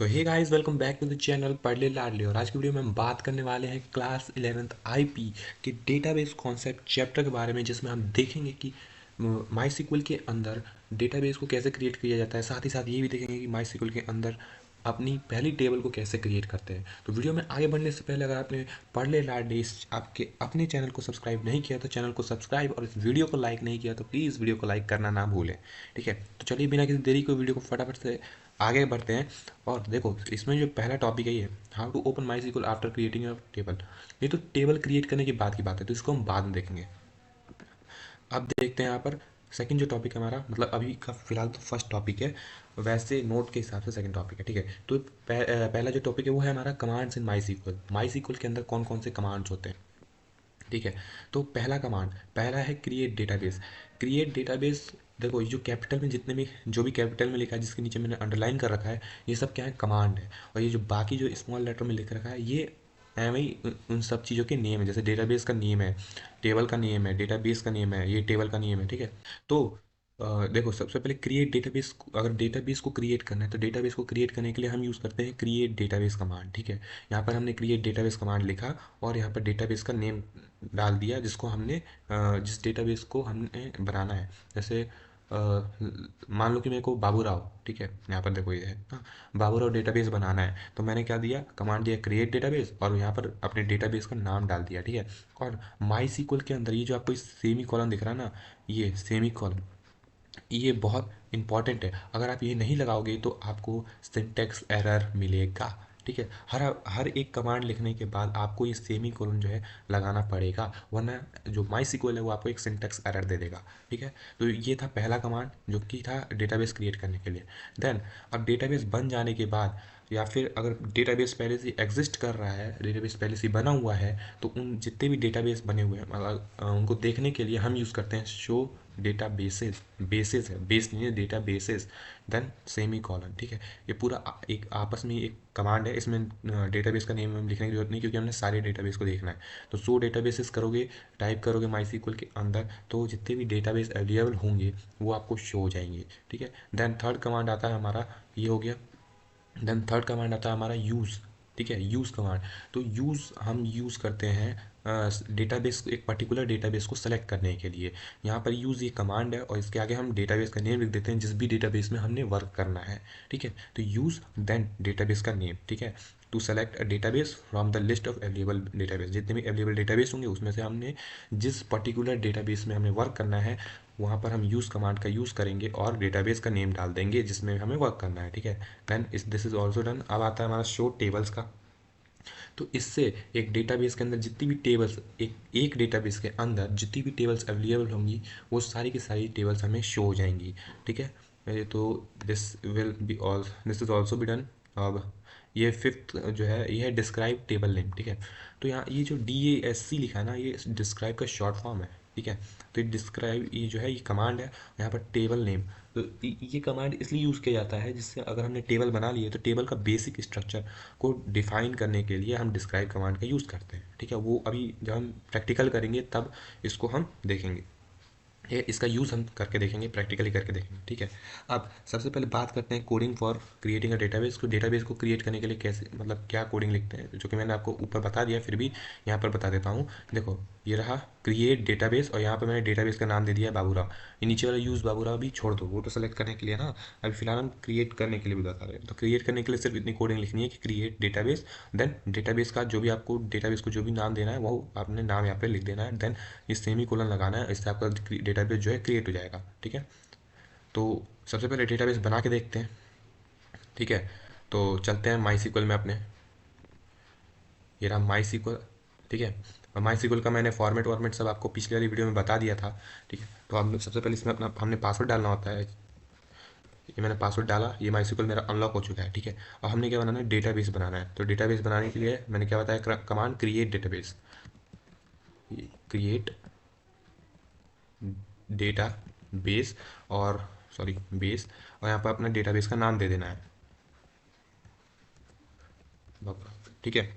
तो hey guys, welcome back to the channel Padh Ladle. और आज की वीडियो में हम बात करने वाले हैं क्लास 11th आईपी के डेटाबेस कॉन्सेप्ट चैप्टर के बारे में, जिसमें हम देखेंगे कि माई के अंदर डेटाबेस को कैसे क्रिएट किया जाता है। साथ ही साथ ये भी देखेंगे कि माई के अंदर अपनी पहली टेबल को कैसे क्रिएट करते हैं। तो वीडियो में आगे बढ़ने से पहले अगर आपने पढ़ लाडले आपके अपने चैनल को सब्सक्राइब नहीं किया तो चैनल को सब्सक्राइब, और इस वीडियो को लाइक नहीं किया तो प्लीज़ वीडियो को लाइक करना ना भूलें। ठीक है, तो चलिए बिना किसी देरी को वीडियो को फटाफट से आगे बढ़ते हैं। और देखो, इसमें जो पहला टॉपिक है ये how to open MySQL after creating a table. ये तो टेबल क्रिएट करने के बाद की बात है, तो इसको हम बाद में देखेंगे। अब देखते हैं यहाँ पर सेकंड जो टॉपिक है हमारा, मतलब अभी का फिलहाल तो फर्स्ट टॉपिक है, वैसे नोट के हिसाब से सेकंड टॉपिक है। ठीक है, तो पहला जो टॉपिक है वो है हमारा कमांड्स इन माई सीक्वल के अंदर कौन कौन से कमांड्स होते हैं। ठीक है, तो पहला कमांड पहला है क्रिएट डेटाबेस। क्रिएट डेटाबेस, देखो ये जो कैपिटल में जितने भी जो भी कैपिटल में लिखा है, जिसके नीचे मैंने अंडरलाइन कर रखा है, ये सब क्या है, कमांड है। और ये जो बाकी जो स्मॉल लेटर में लिख रखा है, ये एम ही उन सब चीज़ों के नेम है। जैसे डेटाबेस का नेम है, टेबल का नेम है, डेटाबेस का नेम है, ये टेबल का नेम है। ठीक है, तो देखो सबसे पहले क्रिएट डेटाबेस, अगर डेटाबेस को क्रिएट करना है तो डेटाबेस को क्रिएट करने के लिए हम यूज़ करते हैं क्रिएट डेटाबेस कमांड। ठीक है, यहाँ पर हमने क्रिएट डेटाबेस कमांड लिखा और यहाँ पर डेटाबेस का नेम डाल दिया, जिसको हमने जिस डेटाबेस को हमने बनाना है। जैसे मान लो कि मेरे को बाबू राव, ठीक है, यहाँ पर देखो ये है, हाँ, बाबू राव डेटाबेस बनाना है, तो मैंने क्या दिया, कमांड दिया क्रिएट डेटाबेस, और यहाँ पर अपने डेटाबेस का नाम डाल दिया। ठीक है, और माई सीक्वल के अंदर ये जो आपको सेमी कॉलन दिख रहा है ना, ये सेमी कॉलन, ये बहुत इंपॉर्टेंट है। अगर आप ये नहीं लगाओगे तो आपको सिंटैक्स एरर मिलेगा। ठीक है, हर हर एक कमांड लिखने के बाद आपको ये सेमी कोलन जो है लगाना पड़ेगा, वरना जो माई सीक्वल है वो आपको एक सिंटैक्स एरर दे देगा। ठीक है, तो ये था पहला कमांड जो कि था डेटाबेस क्रिएट करने के लिए। देन अब डेटाबेस बन जाने के बाद, या फिर अगर डेटाबेस पहले से एग्जिस्ट कर रहा है, डेटाबेस पहले से बना हुआ है, तो उन जितने भी डेटाबेस बने हुए हैं, मतलब उनको देखने के लिए हम यूज़ करते हैं शो डेटा बेसिस। बेसिस है, बेस नहीं है, data basis, then semicolon. ठीक है, ये पूरा एक आपस में एक कमांड है, इसमें डेटाबेस का नेम लिखने की जरूरत नहीं, क्योंकि हमने सारे डेटाबेस को देखना है। तो सो डेटाबेसेस करोगे, टाइप करोगे माई सीक्वल के अंदर, तो जितने भी डेटाबेस अवेलेबल होंगे वो आपको शो हो जाएंगे। ठीक है, देन थर्ड कमांड आता है हमारा, ये हो गया। देन थर्ड कमांड आता है हमारा यूज़। ठीक है, यूज़ कमांड, तो यूज़ हम यूज़ करते हैं डेटाबेस, एक पर्टिकुलर डेटाबेस को सेलेक्ट करने के लिए। यहाँ पर यूज़ ये कमांड है, और इसके आगे हम डेटाबेस का नेम लिख देते हैं जिस भी डेटाबेस में हमने वर्क करना है। ठीक है, तो यूज़ देन डेटाबेस का नेम। ठीक है, to select a database from the list of available database, जितने भी अवेलेबल डेटाबेस होंगे उसमें से हमने जिस पर्टिकुलर डेटाबेस में हमें वर्क करना है, वहाँ पर हम यूज़ कमांड का यूज़ करेंगे और डेटाबेस का नेम डाल देंगे जिसमें हमें वर्क करना है। ठीक है, देन इस दिस इज ऑल्सो डन। अब आता है हमारा शो टेबल्स का। तो इससे एक डेटाबेस के अंदर जितनी भी टेबल्स, एक डेटाबेस के अंदर जितनी भी टेबल्स अवेलेबल होंगी, वो सारी की सारी टेबल्स हमें शो हो जाएंगी। ठीक है, ये तो this is also be done. अब ये फिफ्थ जो है, ये है डिस्क्राइब टेबल नेम। ठीक है, तो यहाँ ये जो DASC लिखा है ना, ये डिस्क्राइब का शॉर्ट फॉर्म है। ठीक है, तो ये डिस्क्राइब, ये जो है ये कमांड है, यहाँ पर टेबल नेम। तो ये कमांड इसलिए यूज़ किया जाता है, जिससे अगर हमने टेबल बना ली है तो टेबल का बेसिक स्ट्रक्चर को डिफाइन करने के लिए हम डिस्क्राइब कमांड का यूज़ करते हैं। ठीक है, वो अभी जब हम प्रैक्टिकल करेंगे तब इसको हम देखेंगे, ये इसका यूज़ हम करके देखेंगे, प्रैक्टिकली करके देखेंगे। ठीक है, अब सबसे पहले बात करते हैं coding for creating a database को। डेटाबेस को क्रिएट करने के लिए कैसे, मतलब क्या कोडिंग लिखते हैं, जो कि मैंने आपको ऊपर बता दिया, फिर भी यहाँ पर बता देता हूँ। देखो, ये रहा क्रिएट डेटाबेस, और यहाँ पर मैंने डेटाबेस का नाम दे दिया है बाबूराव। ये नीचे वाला यूज़ बाबूराव भी छोड़ दो, वो तो सेलेक्ट करने के लिए ना, अभी फिलहाल हम क्रिएट करने के लिए भी बता रहे हैं। तो क्रिएट करने के लिए सिर्फ इतनी कोडिंग लिखनी है कि क्रिएट डेटाबेस, देन डेटाबेस का जो भी आपको डेटाबेस को जो भी नाम देना है वो आपने नाम यहाँ पे लिख देना है, देन ये सेमी कोलन लगाना है, इससे आपका डेटाबेस जो है क्रिएट हो जाएगा। ठीक है, तो सबसे पहले डेटाबेस बना के देखते हैं। ठीक है, तो चलते हैं माई सीक्वल में अपने, ये रहा माई सीक्वल। ठीक है, और माई सीक्वल का मैंने फॉर्मेट वॉर्मेट सब आपको पिछली वाली वीडियो में बता दिया था। ठीक है, तो अब सबसे पहले इसमें अपना हमने पासवर्ड डालना होता है। ये मैंने पासवर्ड डाला, ये माई सीक्वल मेरा अनलॉक हो चुका है। ठीक है, और हमने क्या बनाना है, डेटाबेस बनाना है। तो डेटाबेस बनाने के लिए मैंने क्या बताया, command create database, create data base, और सॉरी बेस, और यहाँ पर अपना डेटाबेस का नाम दे देना है। ठीक है,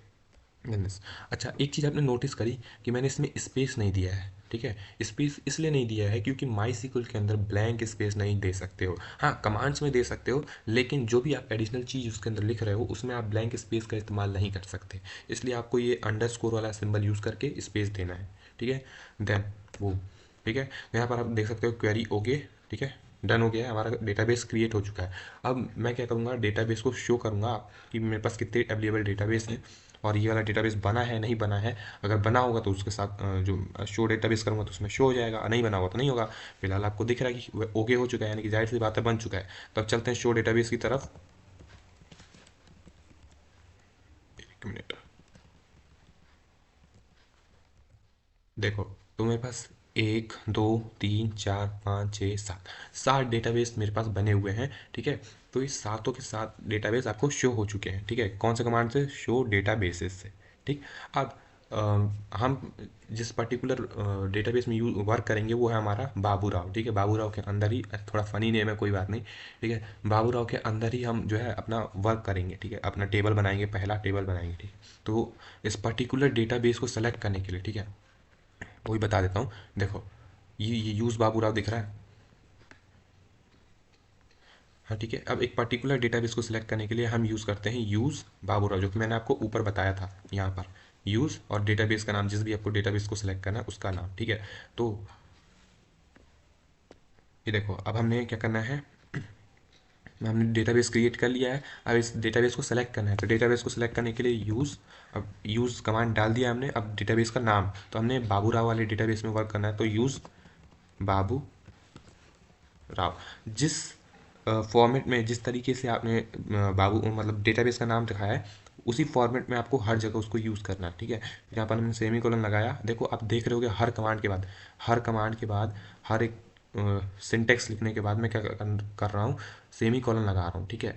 goodness। अच्छा, एक चीज़ आपने नोटिस करी कि मैंने इसमें स्पेस नहीं दिया है, ठीक है। स्पेस इसलिए नहीं दिया है क्योंकि माई सीक्वल के अंदर ब्लैंक स्पेस नहीं दे सकते हो। हाँ, कमांड्स में दे सकते हो, लेकिन जो भी आप एडिशनल चीज़ उसके अंदर लिख रहे हो उसमें आप ब्लैंक स्पेस का इस्तेमाल नहीं कर सकते। इसलिए आपको ये अंडरस्कोर वाला सिंबल यूज़ करके स्पेस देना है, ठीक है। देन वो, ठीक है, यहाँ पर आप देख सकते हो क्वेरी ओके, ठीक है, डन हो गया है, हमारा डेटाबेस क्रिएट हो चुका है। अब मैं क्या करूँगा, डेटाबेस को शो करूँगा कि मेरे पास कितने अवेलेबल डेटाबेस हैं और ये वाला डेटाबेस बना है नहीं बना है। अगर बना होगा तो उसके साथ जो शो डेटाबेस करूँगा तो उसमें शो हो जाएगा, नहीं बना होगा तो नहीं होगा। फिलहाल आपको दिख रहा है कि ओके हो चुका है, यानी कि जाहिर सी बात है बन चुका है। तो अब चलते हैं शो डेटाबेस की तरफ। एक मिनट, देखो, तो मेरे पास 1 2 3 4 5 6 7 7 डेटाबेस मेरे पास बने हुए हैं, ठीक है। तो इस सातों के साथ डेटाबेस आपको शो हो चुके हैं, ठीक है। कौन से कमांड से? शो डेटाबेसेस से, ठीक। अब हम जिस पर्टिकुलर डेटाबेस में यूज वर्क करेंगे वो है हमारा बाबू राव, ठीक है। बाबू राव के अंदर ही, थोड़ा फनी नेम है, कोई बात नहीं, ठीक है। बाबू राव के अंदर ही हम जो है अपना वर्क करेंगे, ठीक है। अपना टेबल बनाएंगे, पहला टेबल बनाएंगे, ठीक है। तो इस पर्टिकुलर डेटाबेस को सेलेक्ट करने के लिए, ठीक है, वही बता देता हूँ। देखो, ये यूज़ बाबू राव दिख रहा है, हाँ, ठीक है। अब एक पर्टिकुलर डेटाबेस को सिलेक्ट करने के लिए हम यूज़ करते हैं यूज़ बाबू राव, जो कि मैंने आपको ऊपर बताया था यहाँ पर। यूज़ और डेटाबेस का नाम, जिस भी आपको डेटाबेस को सिलेक्ट करना है उसका नाम, ठीक है। तो ये देखो, अब हमने क्या करना है, हमने डेटाबेस क्रिएट कर लिया है। अब इस डेटाबेस को सेलेक्ट करना है, तो डेटाबेस को सेलेक्ट करने के लिए यूज़, अब यूज़ कमांड डाल दिया हमने। अब डेटाबेस का नाम, तो हमने बाबू राव वाले डेटाबेस में वर्क करना है, तो यूज़ बाबू राव। जिस फॉर्मेट में, जिस तरीके से आपने बाबू मतलब डेटाबेस का नाम दिखाया है, उसी फॉर्मेट में आपको हर जगह उसको यूज़ करना है, ठीक है। यहाँ पर हमने सेमी कोलन लगाया, देखो आप देख रहे होगे हर कमांड के बाद, हर कमांड के बाद, हर एक सिंटेक्स लिखने के बाद मैं क्या कर रहा हूँ, सेमी कोलन लगा रहा हूँ, ठीक है।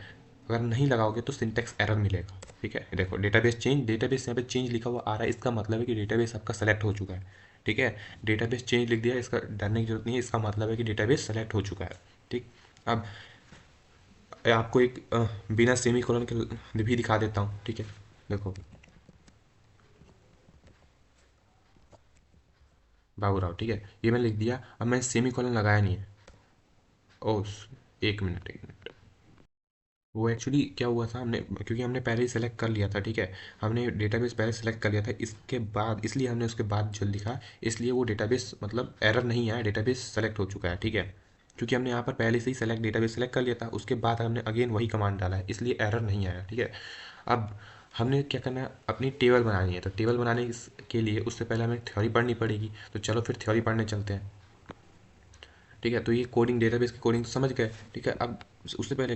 अगर नहीं लगाओगे तो सिंटेक्स एरर मिलेगा, ठीक है। देखो डेटाबेस चेंज, डेटाबेस यहाँ पे चेंज लिखा हुआ आ रहा है, इसका मतलब है कि डेटाबेस आपका सेलेक्ट हो चुका है, ठीक है। डेटाबेस चेंज लिख दिया, इसका डरने की जरूरत नहीं है, इसका मतलब है कि डेटाबेस सेलेक्ट हो चुका है, ठीक। अब आपको एक बिना सेमी कोलन के भी दिखा देता हूँ, ठीक है। देखो, बाबू राव, ठीक है, ये मैं लिख दिया। अब मैं सेमी कोलन लगाया नहीं है। ओ, एक मिनट, एक मिनट। वो एक्चुअली क्या हुआ था, हमने, क्योंकि हमने पहले ही सेलेक्ट कर लिया था, ठीक है। हमने डेटाबेस पहले सेलेक्ट कर लिया था, इसके बाद, इसलिए हमने उसके बाद जो लिखा, इसलिए वो डेटाबेस मतलब एरर नहीं आया, डेटाबेस सेलेक्ट हो चुका है, ठीक है। क्योंकि हमने यहाँ पर पहले से ही सेलेक्ट डेटाबेस सेलेक्ट कर लिया था, उसके बाद हमने अगेन वही कमांड डाला है, इसलिए एरर नहीं आया, ठीक है। अब हमने क्या करना है, अपनी टेबल बनानी है। तो टेबल बनाने के लिए उससे पहले हमें थ्योरी पढ़नी पड़ेगी, तो चलो फिर थ्योरी पढ़ने चलते हैं, ठीक है। तो ये कोडिंग, डेटाबेस की कोडिंग तो समझ गए, ठीक है। अब उससे पहले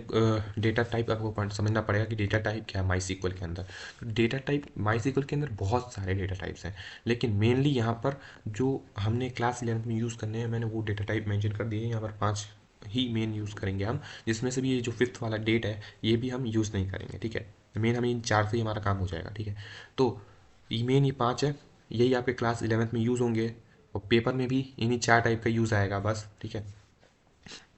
डेटा टाइप आपको समझना पड़ेगा कि डेटा टाइप क्या है माई सीक्वल के अंदर। तो डेटा टाइप माई सीक्वल के अंदर बहुत सारे डेटा टाइप्स हैं, लेकिन मेनली यहाँ पर जो हमने क्लास 11 में यूज़ करने हैं, मैंने वो डेटा टाइप मेंशन कर दिए हैं। यहाँ पर 5 ही मेन यूज़ करेंगे हम, जिसमें से भी ये जो 5th वाला डेट है ये भी हम यूज़ नहीं करेंगे, ठीक है। मेन हमें इन 4 से ही हमारा काम हो जाएगा, ठीक है। तो ये मेन, ये 5 है, यही आपके क्लास 11 में यूज़ होंगे, और पेपर में भी इन्हीं 4 टाइप का यूज़ आएगा बस, ठीक है।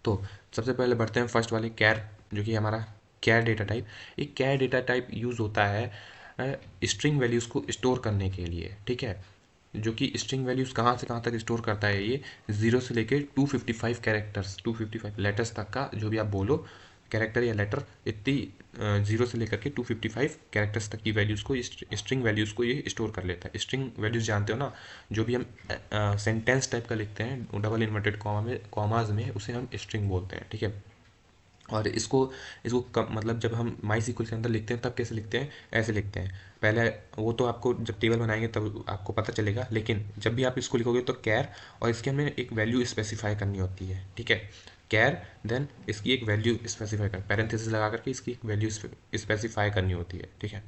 तो सबसे पहले बढ़ते हैं फर्स्ट वाले कैर, जो कि हमारा कैर डेटा टाइप। एक कैर डेटा टाइप यूज़ होता है स्ट्रिंग वैल्यूज़ को स्टोर करने के लिए, ठीक है। जो कि स्ट्रिंग वैल्यूज़ कहाँ से कहाँ तक स्टोर करता है, ये 0 से लेकर 255 कैरेक्टर्स, 255 लेटर्स तक का, जो भी आप बोलो, कैरेक्टर या लेटर, इतनी 0 से लेकर के 255 कैरेक्टर्स तक की वैल्यूज़ को, स्ट्रिंग वैल्यूज़ को ये स्टोर कर लेता है। स्ट्रिंग वैल्यूज़ जानते हो ना, जो भी हम सेंटेंस टाइप का लिखते हैं डबल इन्वर्टेड कॉमा में, कॉमाज में, उसे हम स्ट्रिंग बोलते हैं, ठीक है। और इसको इसको कम, मतलब जब हम माई सीक्वल के अंदर लिखते हैं तब कैसे लिखते हैं, ऐसे लिखते हैं पहले। वो तो आपको जब टेबल बनाएंगे तब आपको पता चलेगा, लेकिन जब भी आप इसको लिखोगे तो कैर, और इसके हमें एक वैल्यू स्पेसिफाई करनी होती है, ठीक है। कैर, देन इसकी एक वैल्यू स्पेसिफाई कर, पैरेंथेसिस लगा करके इसकी एक वैल्यू स्पेसिफाई करनी होती है, ठीक है।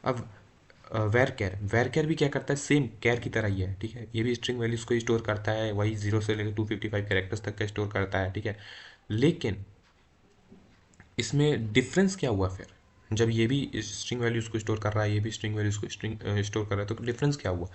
अब वेर कैर, वेर कैर भी क्या करता है, सेम कैर की तरह ही है, ठीक है। ये भी स्ट्रिंग वैल्यूज़ को स्टोर करता है, वही 0 से लेकर 255 कैरेक्टर्स तक का स्टोर करता है, ठीक है। लेकिन इसमें डिफरेंस क्या हुआ फिर, जब ये भी स्ट्रिंग वैल्यूज़ को स्टोर कर रहा है, ये भी स्ट्रिंग वैल्यूज़ को स्ट्रिंग स्टोर कर रहा है, तो डिफरेंस क्या हुआ।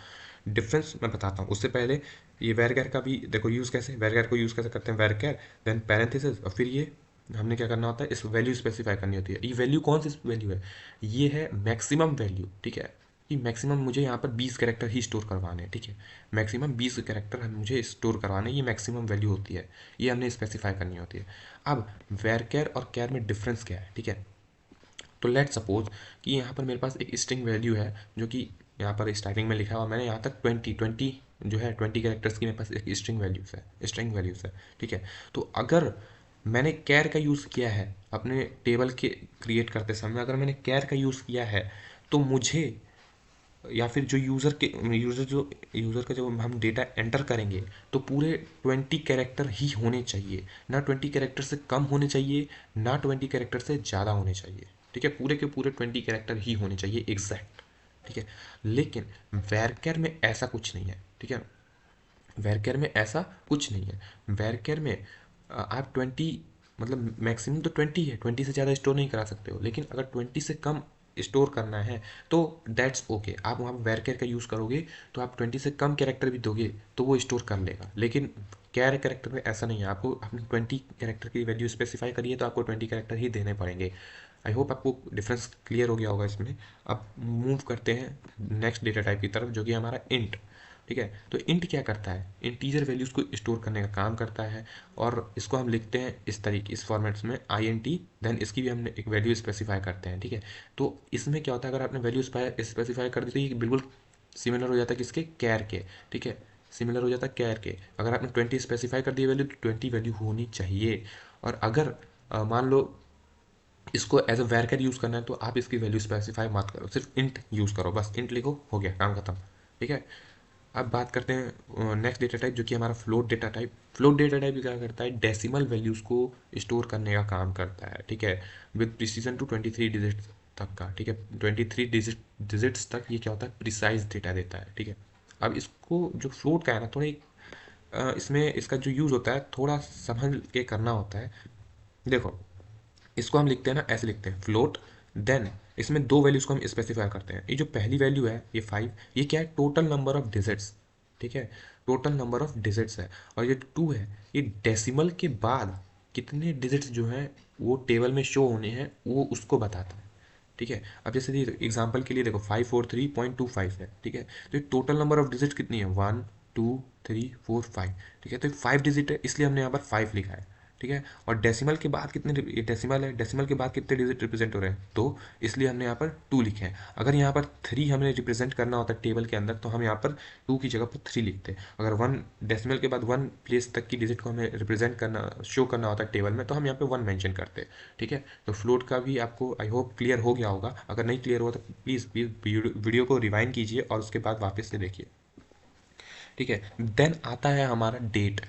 डिफरेंस मैं बताता हूँ, उससे पहले ये वैरगैर का भी देखो यूज़ कैसे, वैरगैर को यूज़ कैसे करते हैं, वैरगैर देन पैरेंथेसिस, और फिर ये हमने क्या करना होता है, इस वैल्यू स्पेसिफाई करनी होती है। ये वैल्यू कौन सी वैल्यू है, ये है मैक्सिमम वैल्यू, ठीक है। कि मैक्सिमम मुझे यहाँ पर 20 कैरेक्टर ही स्टोर करवाने हैं, ठीक है। मैक्सिमम 20 कैरेक्टर मुझे स्टोर करवाने, ये मैक्सिमम वैल्यू होती है, ये हमने स्पेसिफाई करनी होती है। अब वैरकेर और कैर में डिफरेंस क्या है, ठीक है। तो लेट सपोज कि यहाँ पर मेरे पास एक स्ट्रिंग वैल्यू है जो कि यहाँ पर स्टार्टिंग में लिखा है, और मैंने यहाँ तक 20 जो है 20 कैरेक्टर्स की मेरे पास एक स्ट्रिंग वैल्यूज़ है, ठीक है। तो अगर मैंने कैर का यूज़ किया है अपने टेबल के क्रिएट करते समय, अगर मैंने कैर का यूज़ किया है, तो मुझे या फिर जो यूज़र का जब हम डेटा एंटर करेंगे तो पूरे 20 कैरेक्टर ही होने चाहिए, ना 20 कैरेक्टर से कम होने चाहिए, ना 20 कैरेक्टर से ज़्यादा होने चाहिए, ठीक है। पूरे के पूरे 20 कैरेक्टर ही होने चाहिए एग्जैक्ट, ठीक है। लेकिन वैरकेर में ऐसा कुछ नहीं है, ठीक है। वैरकेर में ऐसा कुछ नहीं है। वैरकेर में आप 20 मतलब मैक्सिमम तो 20 है, 20 से ज़्यादा स्टोर नहीं करा सकते हो, लेकिन अगर 20 से कम स्टोर करना है तो दैट्स ओके। आप वहाँ वैरकेर का यूज़ करोगे तो आप 20 से कम कैरेक्टर भी दोगे तो वो स्टोर कर लेगा, लेकिन कैर कैरेक्टर में ऐसा नहीं है। आपको अपनी 20 कैरेक्टर की वैल्यू स्पेसिफाई करिए तो आपको 20 कैरेक्टर ही देने पड़ेंगे। आई होप आपको डिफरेंस क्लियर हो गया होगा इसमें। अब मूव करते हैं नेक्स्ट डेटा टाइप की तरफ, जो कि हमारा इंट, ठीक है। तो इंट क्या करता है, इंटीजर वैल्यूज़ को स्टोर करने का काम करता है, और इसको हम लिखते हैं इस तरीके, इस फॉर्मेट्स में INT, देन इसकी भी हमने एक वैल्यू स्पेसिफाई करते हैं, ठीक है। तो इसमें क्या होता है, अगर आपने वैल्यू स्पेसिफाई कर दी तो ये बिल्कुल सिमिलर हो जाता है किसके, कैर के, ठीक है। सिमिलर हो जाता है कैर के। अगर आपने 20 स्पेसिफाई कर दी वैल्यू तो 20 वैल्यू होनी चाहिए। और अगर मान लो इसको एज अ वैरकर यूज़ करना है तो आप इसकी वैल्यू स्पेसिफाई मत करो, सिर्फ इंट यूज़ करो, बस इंट लिखो, हो गया काम खत्म, ठीक है। अब बात करते हैं नेक्स्ट डेटा टाइप, जो कि हमारा float data type. Float data type क्या करता है, डेसिमल वैल्यूज़ को स्टोर करने का काम करता है, ठीक है, विद प्रिसीजन टू 23 डिजिट तक का, ठीक है। 23 डिजिट्स तक ये क्या होता है, प्रिसाइज डेटा देता है, ठीक है। अब इसको जो फ्लोट का है ना, थोड़ा इसमें इसका जो यूज़ होता है थोड़ा समझ के करना होता है। देखो, इसको हम लिखते हैं ना, ऐसे लिखते हैं फ्लोट, देन इसमें दो वैल्यूज़ को हम स्पेसिफाई करते हैं। ये जो पहली वैल्यू है ये 5, ये क्या है, टोटल नंबर ऑफ डिजिट्स, ठीक है, टोटल नंबर ऑफ डिजिट्स है। और ये 2 है, ये डेसिमल के बाद कितने डिजिट्स जो हैं वो टेबल में शो होने हैं वो उसको बताता है, ठीक है। अब जैसे एग्जांपल के लिए देखो 543.25 है, ठीक है। तो ये टोटल नंबर ऑफ डिजिट कितनी है, 1 2 3 4 5, ठीक है। तो 5 डिजिट है, इसलिए हमने यहाँ पर 5 लिखा है, ठीक है। और डेसिमल के बाद कितने, डेसिमल है, डेसिमल के बाद कितने डिजिट रिप्रेजेंट हो रहे हैं, तो इसलिए हमने यहाँ पर 2 लिखे हैं। अगर यहाँ पर 3 हमें रिप्रेजेंट करना होता है टेबल के अंदर तो हम यहाँ पर 2 की जगह पर 3 लिखते हैं। अगर 1 डेसिमल के बाद 1 प्लेस तक की डिजिट को हमें रिप्रेजेंट करना, शो करना होता है टेबल में, तो हम यहाँ पे 1 मेंशन करते हैं, ठीक है। तो फ्लोट का भी आपको आई होप क्लियर हो गया होगा। अगर नहीं क्लियर हुआ तो प्लीज़ वीडियो को रिवाइंड कीजिए और उसके बाद वापस से देखिए, ठीक है। देन आता है हमारा डेट,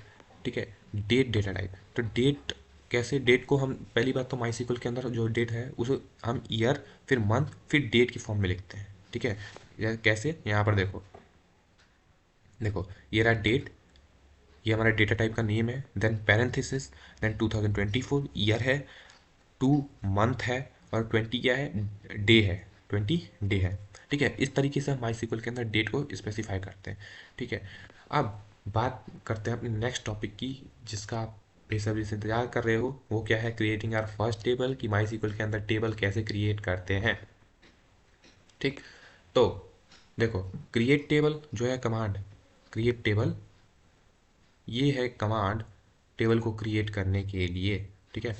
ठीक है, डेट डेटा टाइप। तो डेट कैसे, डेट को हम पहली बात तो माई के अंदर जो डेट है उसे हम ईयर फिर मंथ फिर डेट की फॉर्म में लिखते हैं, ठीक है। कैसे, यहाँ पर देखो, देखो ये रहा डेट, ये हमारा डेटा टाइप का नेम है, देन पैरेंथेसिस, देन 2024 ईयर है, 2 मंथ है, और 20 क्या है, डे है, 20 डे है, ठीक है। इस तरीके से हम माई के अंदर डेट को स्पेसिफाई करते हैं, ठीक है। अब बात करते हैं अपने नेक्स्ट टॉपिक की, जिसका आप बेसब्री से इंतजार कर रहे हो, वो क्या है, क्रिएटिंग आवर फर्स्ट टेबल, कि माई के अंदर टेबल कैसे क्रिएट करते हैं, ठीक। तो देखो, क्रिएट टेबल जो है कमांड, क्रिएट टेबल ये है कमांड टेबल को क्रिएट करने के लिए, ठीक है।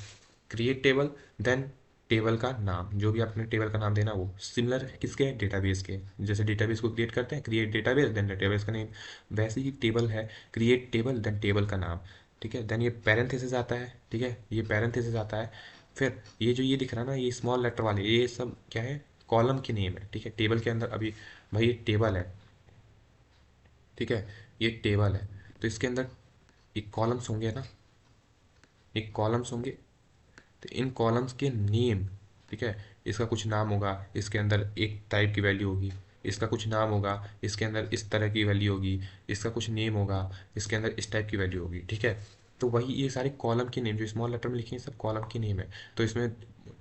क्रिएट टेबल, देन टेबल का नाम, जो भी आपने टेबल का नाम देना वो सिमिलर है किसके, डेटाबेस के। जैसे डेटाबेस को क्रिएट करते हैं, क्रिएट डेटाबेस देन डेटाबेस का नेम, वैसे ही टेबल है, क्रिएट टेबल देन टेबल का नाम, ठीक है। देन ये पैरेंथेसिस आता है, ठीक है, ये पैरेंथेसिस आता है। फिर ये जो ये दिख रहा है ना, ये स्मॉल लेटर वाले, ये सब क्या है, कॉलम के नेम है, ठीक है। टेबल के अंदर अभी भाई ये टेबल है, ठीक है, ये टेबल है, तो इसके अंदर एक कॉलम्स होंगे ना, एक कॉलम्स होंगे, तो इन कॉलम्स के नेम, ठीक है, इसका कुछ नाम होगा, इसके अंदर एक टाइप की वैल्यू होगी, इसका कुछ नाम होगा, इसके अंदर इस तरह की वैल्यू होगी, इसका कुछ नेम होगा, इसके अंदर इस टाइप की वैल्यू होगी, ठीक है। तो वही ये सारे कॉलम के नेम जो स्मॉल लेटर में लिखे हैं सब कॉलम के नेम है। तो इसमें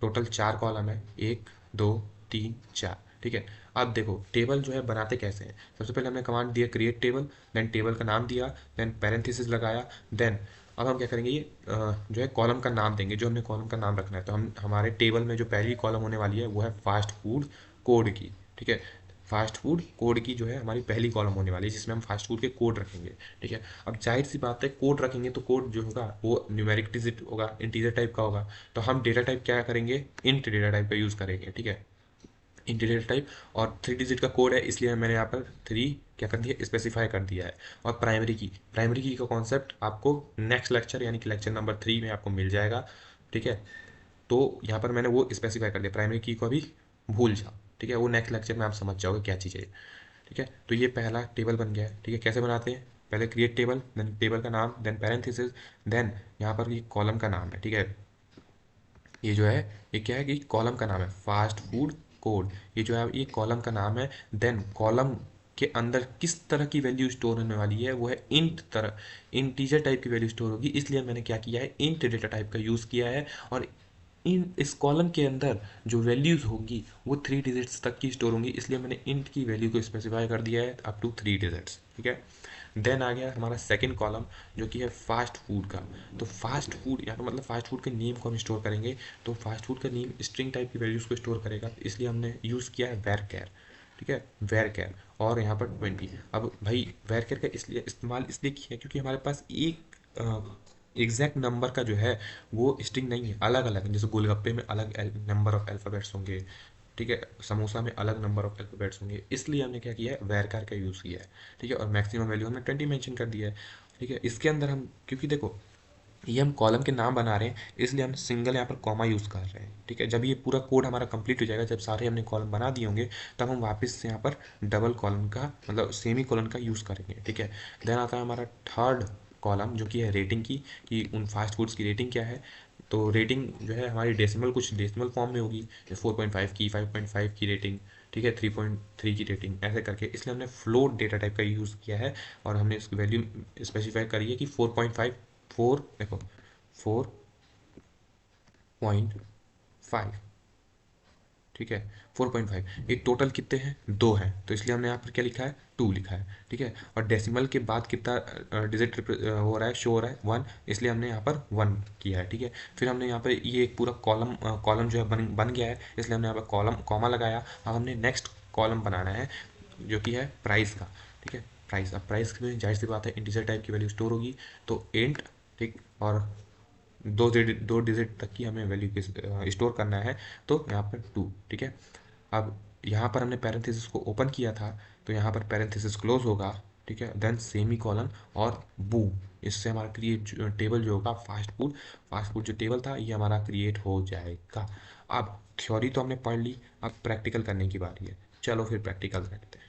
टोटल 4 कॉलम है, 1 2 3 4, ठीक है। अब देखो टेबल जो है बनाते कैसे हैं, सबसे पहले हमने कमांड दिया क्रिएट टेबल, देन टेबल का नाम दिया, देन पैरेंथेसिस लगाया, देन अब हम क्या करेंगे, ये जो है कॉलम का नाम देंगे, जो हमने कॉलम का नाम रखना है। तो हम हमारे टेबल में जो पहली कॉलम होने वाली है वो है फास्ट फूड कोड की, ठीक है। फास्ट फूड कोड की जो है हमारी पहली कॉलम होने वाली है, जिसमें हम फास्ट फूड के कोड रखेंगे। ठीक है, अब जाहिर सी बात है कोड रखेंगे तो कोड जो होगा वो न्यूमेरिक डिजिट होगा, इंटीजर टाइप का होगा। तो हम डेटा टाइप क्या करेंगे, इंट डेटा टाइप का यूज़ करेंगे। ठीक है, इंटीजर टाइप, और 3 डिजिट का कोड है, इसलिए मैंने यहाँ पर 3 क्या कर दिया, स्पेसिफाई कर दिया है। और प्राइमरी की का कॉन्सेप्ट आपको नेक्स्ट लेक्चर यानी कि लेक्चर नंबर 3 में आपको मिल जाएगा। ठीक है, तो यहाँ पर मैंने वो स्पेसिफाई कर दिया, प्राइमरी की को अभी भूल जाओ। ठीक है, वो नेक्स्ट लेक्चर में आप समझ जाओगे क्या चीज़ है। ठीक है, तो ये पहला टेबल बन गया है। ठीक है, कैसे बनाते हैं, पहले क्रिएट टेबल, देन टेबल का नाम, देन पैरेंथेसिस, देन यहाँ पर ये कॉलम का नाम है। ठीक है, ये जो है ये क्या है कि कॉलम का नाम है फास्ट फूड कोड, ये जो है ये कॉलम का नाम है। देन कॉलम के अंदर किस तरह की वैल्यू स्टोर होने वाली है, वो है इंट तरह, इंटीजर टाइप की वैल्यू स्टोर होगी, इसलिए मैंने क्या किया है, इंट डेटा टाइप का यूज़ किया है। और इस कॉलम के अंदर जो वैल्यूज़ होंगी वो 3 डिजिट्स तक की स्टोर होंगी, इसलिए मैंने इंट की वैल्यू को स्पेसिफाई कर दिया है अप टू 3 डिजिट्स। ठीक है, देन आ गया हमारा सेकंड कॉलम जो कि है फास्ट फूड का। तो फास्ट फूड यहाँ पर मतलब फास्ट फूड के नेम को हम स्टोर करेंगे, तो फास्ट फूड का नेम स्ट्रिंग टाइप की वैल्यूज़ को स्टोर करेगा, इसलिए हमने यूज़ किया है वेर। ठीक है, वेर, और यहाँ पर 20। अब भाई वेर का इसलिए इस्तेमाल इसलिए किया क्योंकि हमारे पास एक एग्जैक्ट नंबर का जो है वो स्ट्रिंग नहीं है, अलग अलग, जैसे गोलगप्पे में अलग नंबर ऑफ अल्फ़ाबेट्स होंगे। ठीक है, समोसा में अलग नंबर ऑफ अल्फ़ाबेट्स होंगे, इसलिए हमने क्या किया है, वैरकार का यूज़ किया है। ठीक है, और मैक्सिमम वैल्यू हमने 20 मेंशन कर दिया है। ठीक है, इसके अंदर हम क्योंकि देखो ये हम कॉलम के नाम बना रहे हैं, इसलिए हम सिंगल यहाँ पर कॉमा यूज़ कर रहे हैं। ठीक है, जब ये पूरा कोड हमारा कंप्लीट हो जाएगा, जब सारे हमने कॉलम बना दिए होंगे, तब हम वापस से यहाँ पर डबल कॉलम का मतलब सेमी कॉलन का यूज़ करेंगे। ठीक है, देन आता है हमारा थर्ड कॉलम जो कि है रेटिंग की, कि उन फास्ट फूड्स की रेटिंग क्या है। तो रेटिंग जो है हमारी डेसिमल कुछ डेसिमल फॉर्म में होगी, 4.5 की, 5.5 की रेटिंग। ठीक है, 3.3 की रेटिंग, ऐसे करके, इसलिए हमने फ्लोट डेटा टाइप का यूज़ किया है। और हमने इसकी वैल्यू स्पेसिफाई करी है कि 4.5, 4 देखो 4.5। ठीक है, 4.5, ये टोटल कितने हैं, 2 हैं, तो इसलिए हमने यहाँ पर क्या लिखा है, 2 लिखा है। ठीक है, और डेसिमल के बाद कितना डिजिट हो रहा है, शो हो रहा है 1, इसलिए हमने यहाँ पर 1 किया है। ठीक है, फिर हमने यहाँ पर ये एक पूरा कॉलम जो है बन गया है, इसलिए हमने यहाँ पर कॉलम कॉमा लगाया। अब हमने नेक्स्ट कॉलम बनाना है जो कि है प्राइस का। ठीक है, प्राइस, अब प्राइस में जाहिर सी बात है इंटीजर टाइप की वैल्यू स्टोर होगी, तो इंट, ठीक, और 2 डिजिट तक की हमें वैल्यू स्टोर करना है, तो यहाँ पर 2। ठीक है, अब यहाँ पर हमने पैरेंथेसिस को ओपन किया था, तो यहाँ पर पैरेंथेसिस क्लोज होगा। ठीक है, देन सेमी कॉलन और बू, इससे हमारा क्रिएट टेबल जो होगा फास्ट फूड जो टेबल था ये हमारा क्रिएट हो जाएगा। अब थ्योरी तो हमने पढ़ ली, अब प्रैक्टिकल करने की बारी है, चलो फिर प्रैक्टिकल करते हैं।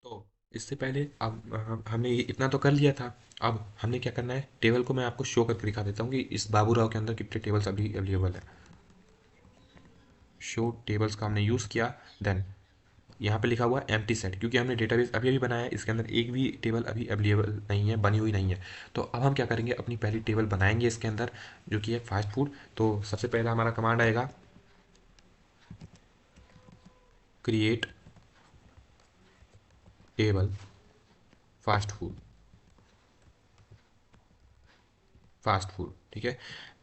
तो इससे पहले अब हमने ये इतना तो कर लिया था, अब हमने क्या करना है, टेबल को मैं आपको शो करके दिखा देता हूँ कि इस बाबूराव के अंदर कितने टेबल्स अभी अवेलेबल है। शो टेबल्स का हमने यूज़ किया, देन यहाँ पे लिखा हुआ एम्प्टी सेट, क्योंकि हमने डेटाबेस अभी अभी बनाया है, इसके अंदर एक भी टेबल अभी अवेलेबल नहीं है, बनी हुई नहीं है। तो अब हम क्या करेंगे, अपनी पहली टेबल बनाएंगे इसके अंदर जो कि है फास्ट फूड। तो सबसे पहला हमारा कमांड आएगा क्रिएट टेबल फास्ट फूड, ठीक है,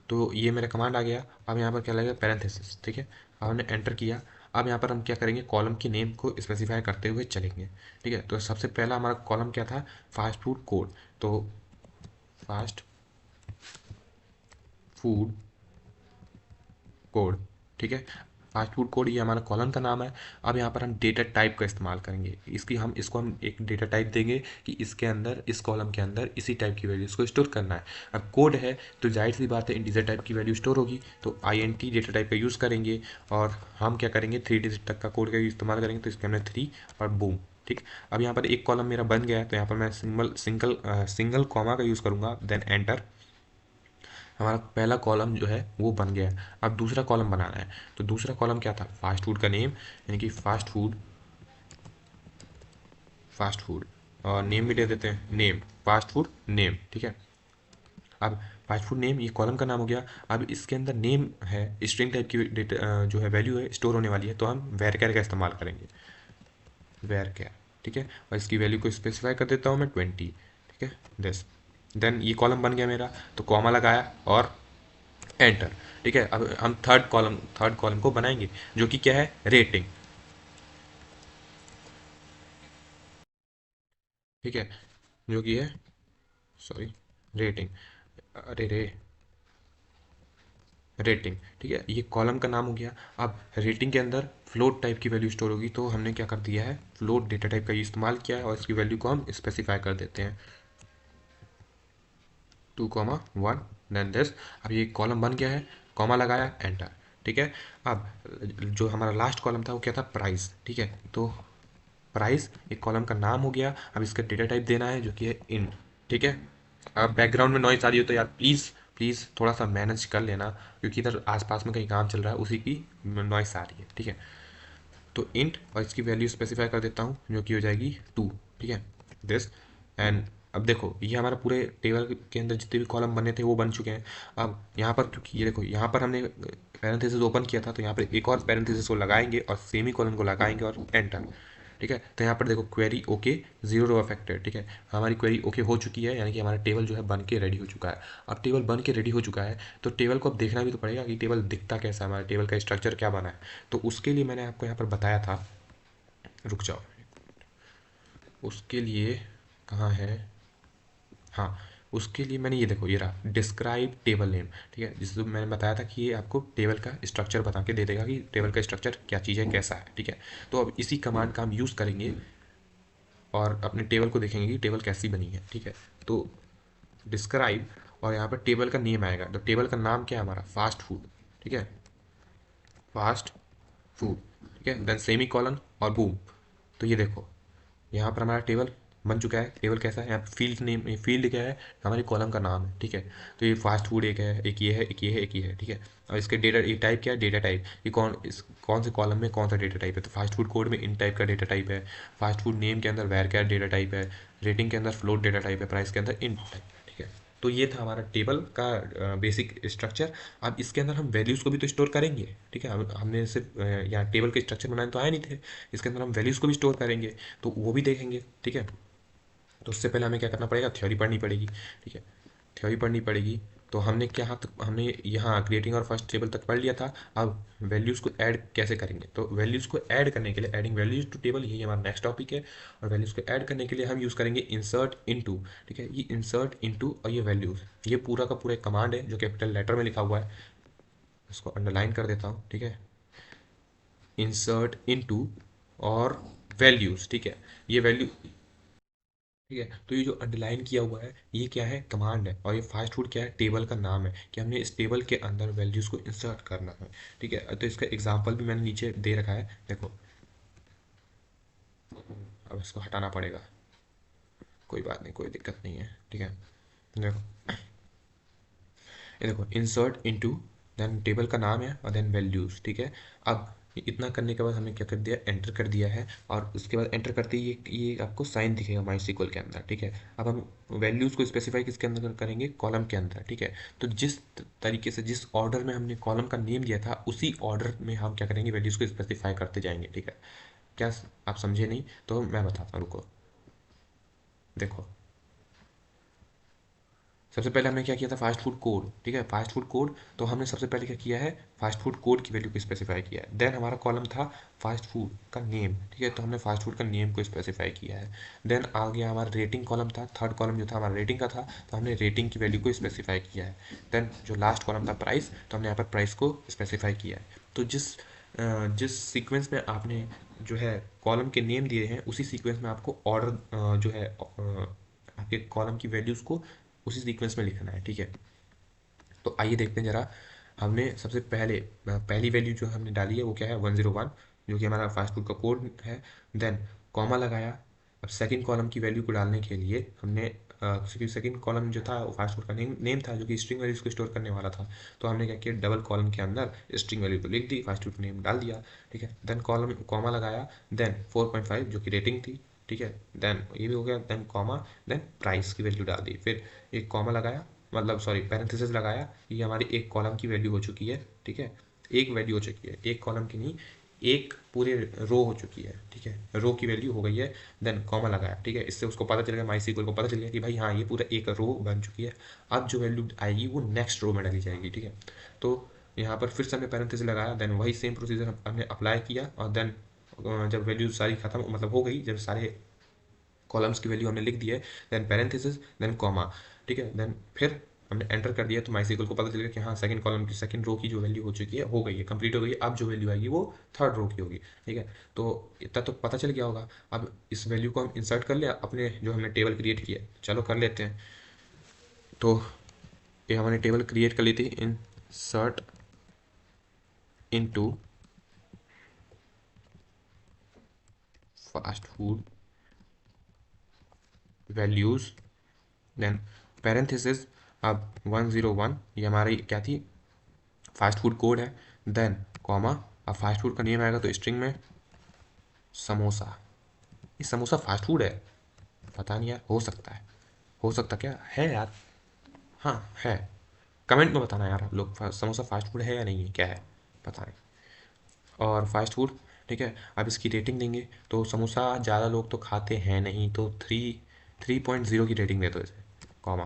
तो ये मेरा कमांड आ गया। अब यहाँ पर क्या लगेगा, पैरेंथेसिस। ठीक है, अब हमने एंटर किया। अब यहाँ पर हम क्या करेंगे, कॉलम के नेम को स्पेसिफाई करते हुए चलेंगे। ठीक है, तो सबसे पहला हमारा कॉलम क्या था, फास्ट फूड कोड, तो फास्ट फूड कोड। ठीक है, फास्ट फूड कोड ये हमारा कॉलम का नाम है। अब यहाँ पर हम डेटा टाइप का इस्तेमाल करेंगे, इसको हम एक डेटा टाइप देंगे कि इसके अंदर, इस कॉलम के अंदर इसी टाइप की वैल्यूज़ को स्टोर करना है। अब कोड है तो जाहिर सी बात है इंटीजर टाइप की वैल्यू स्टोर होगी, तो INT डेटा टाइप का यूज़ करेंगे। और हम क्या करेंगे, 3 डिजिट तक का कोड का इस्तेमाल करेंगे, तो इसके अंदर 3 और बूम। ठीक, अब यहाँ पर एक कॉलम मेरा बन गया है, तो यहाँ पर मैं सिंगल कॉमा का यूज़ करूँगा, देन एंटर। हमारा पहला कॉलम जो है वो बन गया है। अब दूसरा कॉलम बनाना है, तो दूसरा कॉलम क्या था, फास्ट फूड का नेम, यानी कि फास्ट फूड और नेम भी दे देते हैं, नेम, फास्ट फूड नेम। ठीक है, अब फास्ट फूड नेम ये कॉलम का नाम हो गया। अब इसके अंदर नेम है, स्ट्रिंग टाइप की डेटा जो है वैल्यू है स्टोर होने वाली है, तो हम वैरचर का इस्तेमाल करेंगे, वैरचर। ठीक है, और इसकी वैल्यू को स्पेसिफाई कर देता हूँ मैं 20। ठीक है, देन ये कॉलम बन गया मेरा, तो कॉमा लगाया और एंटर। ठीक है, अब हम थर्ड कॉलम को बनाएंगे जो कि क्या है, रेटिंग। ठीक है, जो कि है, सॉरी, रेटिंग, अरे रे, रेटिंग। ठीक है, ये कॉलम का नाम हो गया। अब रेटिंग के अंदर फ्लोट टाइप की वैल्यू स्टोर होगी, तो हमने क्या कर दिया है, फ्लोट डेटा टाइप का इस्तेमाल किया है और इसकी वैल्यू को हम स्पेसिफाई कर देते हैं 2,1 देन दिस। अब ये कॉलम बन गया है, कॉमा लगाया, एंटर। ठीक है, अब जो हमारा लास्ट कॉलम था वो क्या था, प्राइस। ठीक है, तो प्राइस एक कॉलम का नाम हो गया। अब इसका डेटा टाइप देना है जो कि है इंट। ठीक है, अब बैकग्राउंड में नॉइस आ रही हो तो यार प्लीज़ प्लीज़ थोड़ा सा मैनेज कर लेना, क्योंकि इधर आसपास में कहीं काम चल रहा है, उसी की नॉइस आ रही है। ठीक है, तो इंट और इसकी वैल्यू स्पेसिफाई कर देता हूँ जो कि हो जाएगी 2। ठीक है, दिस एंड अब देखो ये हमारा पूरे टेबल के अंदर जितने भी कॉलम बने थे वो बन चुके हैं। अब यहाँ पर क्योंकि ये देखो यहाँ पर हमने पैरेंथेसिस ओपन किया था, तो यहाँ पर एक और पैरेंथेसिस को लगाएंगे और सेमी कॉलन को लगाएंगे और एंटर। ठीक है, तो यहाँ पर देखो query okay, zero row affected. ठीक है, हमारी क्वेरी ओके हो चुकी है, यानी कि हमारा टेबल जो है बन के रेडी हो चुका है। अब टेबल बन के रेडी हो चुका है तो टेबल को अब देखना भी तो पड़ेगा कि टेबल दिखता कैसा है, हमारे टेबल का स्ट्रक्चर क्या बना है। तो उसके लिए मैंने आपको यहाँ पर बताया था, रुक जाओ, उसके लिए कहाँ है, हाँ, उसके लिए मैंने ये देखो, ये रहा डिस्क्राइब टेबल नेम। ठीक है, जिसमें मैंने बताया था कि ये आपको टेबल का स्ट्रक्चर बता के दे देगा कि टेबल का स्ट्रक्चर क्या चीज़ है, कैसा है। ठीक है, तो अब इसी कमांड का हम यूज़ करेंगे और अपने टेबल को देखेंगे कि टेबल कैसी बनी है। ठीक है, तो डिस्क्राइब और यहाँ पर टेबल का नेम आएगा, तो टेबल का नाम क्या है हमारा, फास्ट फूड। ठीक है, फास्ट फूड। ठीक है, देन सेमी कॉलन और बूम। तो ये देखो यहाँ पर हमारा टेबल बन चुका है। टेबल कैसा है, यहाँ पर फील्ड नेम, फील्ड क्या है, हमारे कॉलम का नाम है। ठीक है, तो ये फास्ट फूड एक है, एक ये है, एक ये है, एक ये है। ठीक है, और इसके डेटा, ये टाइप क्या है, डेटा टाइप, ये कौन से कॉलम में कौन सा डेटा टाइप है, तो फास्ट फूड कोड में इन टाइप का डेटा टाइप है, फास्ट फूड नेम के अंदर वेर क्या डेटा टाइप है, रेटिंग के अंदर फ्लोट डेटा टाइप है, प्राइस के अंदर इन टाइप। ठीक है, तो ये था हमारा टेबल का बेसिक स्ट्रक्चर। अब इसके अंदर हम वैल्यूज़ को भी तो स्टोर करेंगे। ठीक है, हमने सिर्फ यहाँ टेबल के स्ट्रक्चर बनाए तो आए नहीं थे, इसके अंदर हम वैल्यूज़ को भी स्टोर करेंगे, तो वो भी देखेंगे। ठीक है, तो उससे पहले हमें क्या करना पड़ेगा, थ्योरी पढ़नी पड़ेगी। ठीक है, थ्योरी पढ़नी पड़ेगी। तो हमने क्या, हमने यहाँ क्रिएटिंग और फर्स्ट टेबल तक पढ़ लिया था। अब वैल्यूज़ को ऐड कैसे करेंगे, तो वैल्यूज़ को ऐड करने के लिए, एडिंग वैल्यूज़ टू टेबल, यही हमारा नेक्स्ट टॉपिक है। और वैल्यूज़ को ऐड करने के लिए हम यूज़ करेंगे इंसर्ट इनटू। ठीक है, ये इंसर्ट इनटू और ये वैल्यूज़, ये पूरा का पूरा एक कमांड है जो कैपिटल लेटर में लिखा हुआ है, इसको अंडरलाइन कर देता हूँ। ठीक है, इंसर्ट इनटू और वैल्यूज़। ठीक है, ये वैल्यू, ठीक है, तो ये जो अंडरलाइन किया हुआ है ये क्या है, कमांड है, और ये फास्ट फूड क्या है, टेबल का नाम है कि हमने इस टेबल के अंदर वैल्यूज़ को इंसर्ट करना है। ठीक है, तो इसका एग्जांपल भी मैंने नीचे दे रखा है, देखो। अब इसको हटाना पड़ेगा, कोई बात नहीं, कोई दिक्कत नहीं है। ठीक है, देखो, ये देखो, इंसर्ट इनटू, देन टेबल का नाम है और देन वैल्यूज़। ठीक है, अब इतना करने के बाद हमने क्या कर दिया, एंटर कर दिया है, और उसके बाद एंटर करते ही ये आपको साइन दिखेगा माई सीक्वल के अंदर। ठीक है, अब हम वैल्यूज़ को स्पेसिफाई किसके अंदर करेंगे, कॉलम के अंदर। ठीक है, तो जिस तरीके से, जिस ऑर्डर में हमने कॉलम का नेम दिया था, उसी ऑर्डर में हम क्या करेंगे, वैल्यूज़ को स्पेसिफाई करते जाएंगे। ठीक है, क्या आप समझे नहीं, तो मैं बताता हूँ, रुको, देखो। सबसे पहले हमने क्या किया था, फास्ट फूड कोड। ठीक है, फास्ट फूड कोड, तो हमने सबसे पहले क्या किया है, फास्ट फूड कोड की वैल्यू को स्पेसिफाई किया है। देन हमारा कॉलम था फास्ट फूड का नेम। ठीक है, तो हमने फास्ट फूड का नेम को स्पेसिफाई किया है। देन आ गया हमारा रेटिंग कॉलम था, थर्ड कॉलम जो था हमारा रेटिंग का था, तो हमने रेटिंग की वैल्यू को स्पेसिफाई किया है। देन जो लास्ट कॉलम था प्राइस, तो हमने यहाँ पर प्राइस को स्पेसिफाई किया है। तो जिस सीक्वेंस में आपने जो है कॉलम के नेम दिए हैं, उसी सीक्वेंस में आपको ऑर्डर जो है आपके कॉलम की वैल्यूज़ को उसी सीक्वेंस में लिखना है। ठीक है, तो आइए देखते हैं जरा। हमने सबसे पहले पहली वैल्यू जो हमने डाली है वो क्या है, 101, जो कि हमारा फास्ट फूड का कोड है। देन कॉमा लगाया। अब सेकंड कॉलम की वैल्यू को डालने के लिए हमने सेकंड कॉलम जो था वो फास्ट फूड का नेम था, जो कि स्ट्रिंग वैल्यूज को स्टोर करने वाला था, तो हमने क्या किया, डबल कॉलम के अंदर स्ट्रिंग वैल्यू को लिख दी, फास्ट फूड नेम डाल दिया। ठीक है, देन कॉलम कॉमा लगाया, देन 4.5 जो कि रेटिंग थी। ठीक है, देन ये भी हो गया, देन कॉमा, देन प्राइस की वैल्यू डाल दी, फिर एक कॉमा लगाया, मतलब सॉरी पैरेंथेसिस लगाया, ये हमारी एक कॉलम की वैल्यू हो चुकी है। ठीक है, एक वैल्यू हो चुकी है, एक कॉलम की नहीं, एक पूरे रो हो चुकी है, ठीक है, रो की वैल्यू हो गई है, देन कॉमा लगाया, ठीक है, इससे उसको पता चल गया, MySQL को पता चल गया कि भाई हाँ ये पूरा एक रो बन चुकी है। अब जो वैल्यू आएगी वो नेक्स्ट रो में डाली जाएगी, ठीक है। तो यहाँ पर फिर से हमने पैरेंथेसिस लगाया, देन वही सेम प्रोसीजर हमने अप्लाई किया, और देन जब वैल्यू सारी खत्म मतलब हो गई, जब सारे कॉलम्स की वैल्यू हमने लिख दी है, देन पैरेंथेसिस देन कॉमा, ठीक है, देन फिर हमने एंटर कर दिया, तो MySQL को पता चलेगा कि हाँ सेकंड कॉलम की सेकंड रो की जो वैल्यू हो चुकी है, हो गई है, कंप्लीट हो गई है। अब जो वैल्यू आएगी वो थर्ड रो की होगी, ठीक है। तो इतना तो पता चल गया होगा। अब इस वैल्यू को हम इंसर्ट कर लिया अपने जो हमने टेबल क्रिएट किया, चलो कर लेते हैं। तो ये हमने टेबल क्रिएट कर ली थी, insert into fast food values, then parenthesis. अब 101 ये हमारी क्या थी, फास्ट फूड कोड है, देन कॉमा। अब फास्ट फूड का नेम आएगा तो स्ट्रिंग में समोसा। ये समोसा फास्ट फूड है? पता नहीं यार, हो सकता है, हो सकता क्या है यार। हाँ है, कमेंट में बताना यार आप लोग, समोसा फास्ट फूड है या नहीं है, क्या है, पता नहीं। और फास्ट फूड, ठीक है। अब इसकी रेटिंग देंगे, तो समोसा ज़्यादा लोग तो खाते हैं नहीं, तो 3.0 की रेटिंग दे दो इसे, कॉमा,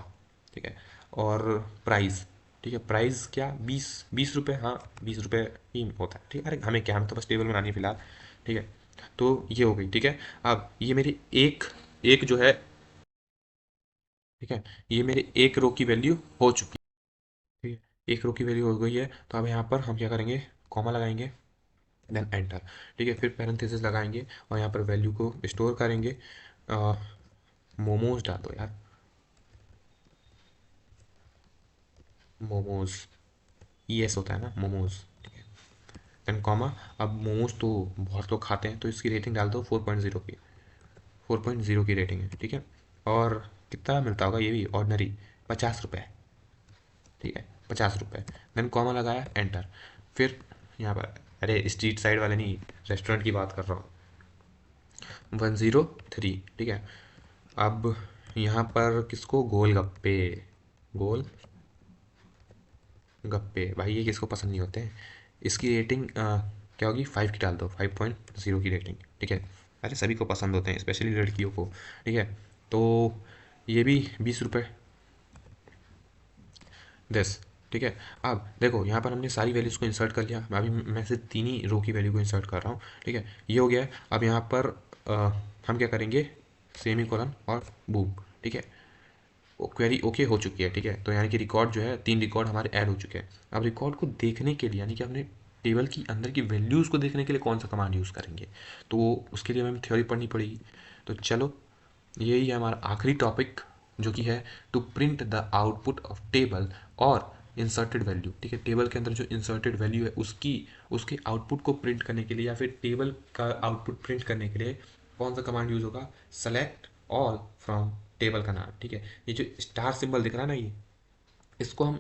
ठीक है। और प्राइस, ठीक है, प्राइस क्या, 20 रुपये, हाँ 20 रुपये ही होता है, ठीक है। अरे हमें क्या, हमें तो बस टेबल बनानी है फिलहाल, ठीक है। तो ये हो गई, ठीक है। अब ये मेरी एक एक जो है, ठीक है, ये मेरे एक रो की वैल्यू हो चुकी है, ठीक है, एक रो की वैल्यू हो गई है। तो अब यहाँ पर हम क्या करेंगे, कॉमा लगाएंगे, देन एंटर, ठीक है, फिर पैरेंथेसिस लगाएंगे और यहाँ पर वैल्यू को स्टोर करेंगे। मोमोज डाल दो यार, मोमोज, यस होता है ना मोमोज, ठीक है, देन कॉमा। अब मोमोज तो बहुत लोग खाते हैं, तो इसकी रेटिंग डाल दो 4.0 की, 4.0 की रेटिंग है, ठीक है। और कितना मिलता होगा ये भी, ऑर्डनरी 50 रुपये, ठीक है, 50 रुपये, देन कॉमा लगाया, एंटर। फिर यहाँ पर, अरे स्ट्रीट साइड वाले नहीं, रेस्टोरेंट की बात कर रहा हूँ, 103, ठीक है। अब यहाँ पर किसको, गोलगप्पे, गोल गप्पे, भाई ये किसको पसंद नहीं होते हैं। इसकी रेटिंग क्या होगी, 5 की डाल दो, 5.0 की रेटिंग, ठीक है। अरे सभी को पसंद होते हैं, स्पेशली लड़कियों को, ठीक है। तो ये भी 20 रुपये, 10, ठीक है। अब देखो यहाँ पर हमने सारी वैल्यूज़ को इंसर्ट कर लिया, अभी मैं सिर्फ 3 ही रो की वैल्यू को इंसर्ट कर रहा हूँ, ठीक है, ये हो गया है। अब यहाँ पर हम क्या करेंगे, सेमी कोलन और बूम, ठीक है, वो क्वेरी ओके हो चुकी है, ठीक है। तो यानी कि रिकॉर्ड जो है, 3 रिकॉर्ड हमारे ऐड हो चुके हैं। अब रिकॉर्ड को देखने के लिए, यानी कि अपने टेबल की अंदर की वैल्यूज़ को देखने के लिए कौन सा कमांड यूज़ करेंगे, तो उसके लिए हमें थ्योरी पढ़नी पड़ेगी। तो चलो, यही है हमारा आखिरी टॉपिक, जो कि है to print the output of table और इंसर्टेड वैल्यू, ठीक है। टेबल के अंदर जो इंसर्टेड वैल्यू है उसकी, उसके आउटपुट को प्रिंट करने के लिए, या फिर टेबल का आउटपुट प्रिंट करने के लिए कौन सा कमांड यूज़ होगा, सेलेक्ट ऑल फ्रॉम टेबल का नाम, ठीक है। ये जो स्टार सिंबल दिख रहा है ना, ये इसको हम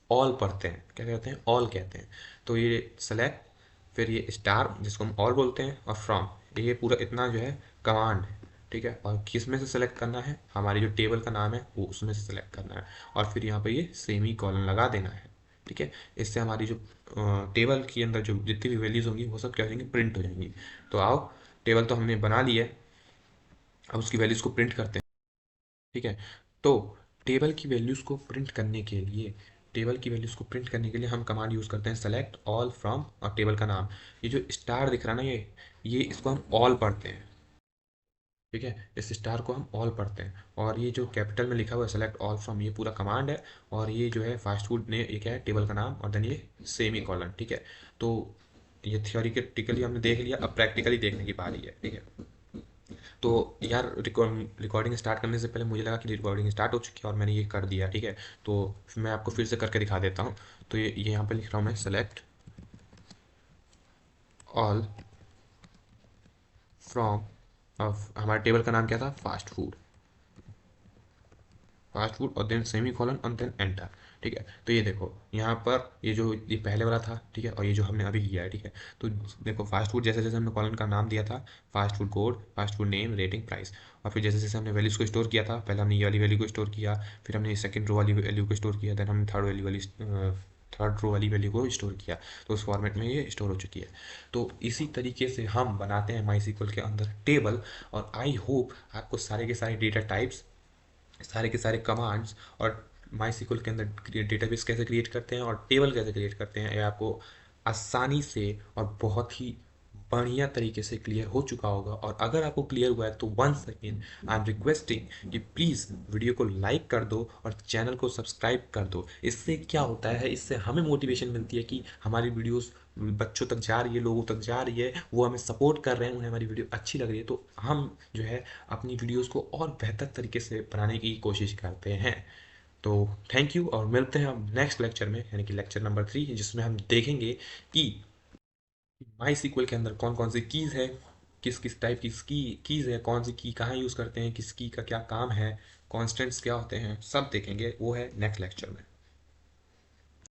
ऑल पढ़ते हैं, क्या कहते हैं, ऑल कहते हैं। तो ये सेलेक्ट, फिर ये स्टार जिसको हम ऑल बोलते हैं, और फ्रॉम, ये पूरा इतना जो है कमांड है, ठीक है। और किस में से सेलेक्ट करना है, हमारी जो टेबल का नाम है वो उसमें से सेलेक्ट करना है, और फिर यहाँ पर ये सेमी कॉलन लगा देना है, ठीक है। इससे हमारी जो टेबल के अंदर जो जितनी भी वैल्यूज़ होंगी वो सब क्या हो जाएंगी, प्रिंट हो जाएंगी। तो आओ, टेबल तो हमने बना ली है, अब उसकी वैल्यूज़ को प्रिंट करते हैं, ठीक है। तो टेबल की वैल्यूज़ को प्रिंट करने के लिए, टेबल की वैल्यूज़ को प्रिंट करने के लिए हम कमांड यूज़ करते हैं, सेलेक्ट ऑल फ्रॉम और टेबल का नाम। ये जो स्टार दिख रहा है ना, ये इसको हम ऑल पढ़ते हैं, ठीक है, इस स्टार को हम ऑल पढ़ते हैं। और ये जो कैपिटल में लिखा हुआ है सेलेक्ट ऑल फ्रॉम, ये पूरा कमांड है। और ये जो है फास्ट फूड ने, ये क्या है, टेबल का नाम, और देन ये सेमी कॉलन, ठीक है। तो ये थियोरिटिकली हमने देख लिया, अब प्रैक्टिकली देखने की बारी है, ठीक है। तो यार रिकॉर्डिंग स्टार्ट करने से पहले मुझे लगा कि रिकॉर्डिंग स्टार्ट हो चुकी है, और मैंने ये कर दिया, ठीक है। तो मैं आपको फिर से करके दिखा देता हूँ। तो ये यहाँ पे लिख रहा हूँ मैं, सेलेक्ट ऑल फ्रॉम, हमारे टेबल का नाम क्या था, फास्ट फूड, फास्ट फूड, और देन सेमी कॉलन और देन एंटर, ठीक है। तो ये देखो यहाँ पर, ये पहले वाला था, ठीक है, और ये जो हमने अभी किया है, ठीक है। तो देखो फास्ट फूड, जैसे जैसे हमने कॉलन का नाम दिया था, fast food code, fast food name, rating, price, और फिर जैसे जैसे हमने वैल्यूज़ को स्टोर किया था, पहले हमने ये वाली वैल्यू को स्टोर किया, फिर हमने सेकंड रो वाली वैल्यू को स्टोर किया, देन हमने थर्ड वैल्यू वाली थर्ड रो वाली वैल्यू को स्टोर किया, तो उस फॉर्मेट में ये स्टोर हो चुकी है। तो इसी तरीके से हम बनाते हैं माईसीक्वल के अंदर टेबल। और आई होप आपको सारे के सारे डेटा टाइप्स, सारे के सारे कमांड्स और माईसीक्वल के अंदर डेटाबेस कैसे क्रिएट करते हैं और टेबल कैसे क्रिएट करते हैं, ये आपको आसानी से और बहुत ही बढ़िया तरीके से क्लियर हो चुका होगा। और अगर आपको क्लियर हुआ है तो once again I am requesting कि प्लीज़ वीडियो को लाइक कर दो और चैनल को सब्सक्राइब कर दो। इससे क्या होता है, इससे हमें मोटिवेशन मिलती है कि हमारी वीडियोस बच्चों तक जा रही है, लोगों तक जा रही है, वो हमें सपोर्ट कर रहे हैं, उन्हें हमारी वीडियो अच्छी लग रही है, तो हम जो है अपनी वीडियोस को और बेहतर तरीके से बनाने की कोशिश करते हैं। तो थैंक यू, और मिलते हैं हम नेक्स्ट लेक्चर में, यानी कि लेक्चर नंबर 3, जिसमें हम देखेंगे कि माई सीक्वल के अंदर कौन कौन सी कीज़ है, किस किस टाइप की कीज़ है, कौन सी की कहाँ यूज़ करते हैं, किस की का क्या काम है, कॉन्स्टेंट्स क्या होते हैं, सब देखेंगे। वो है नेक्स्ट लेक्चर में।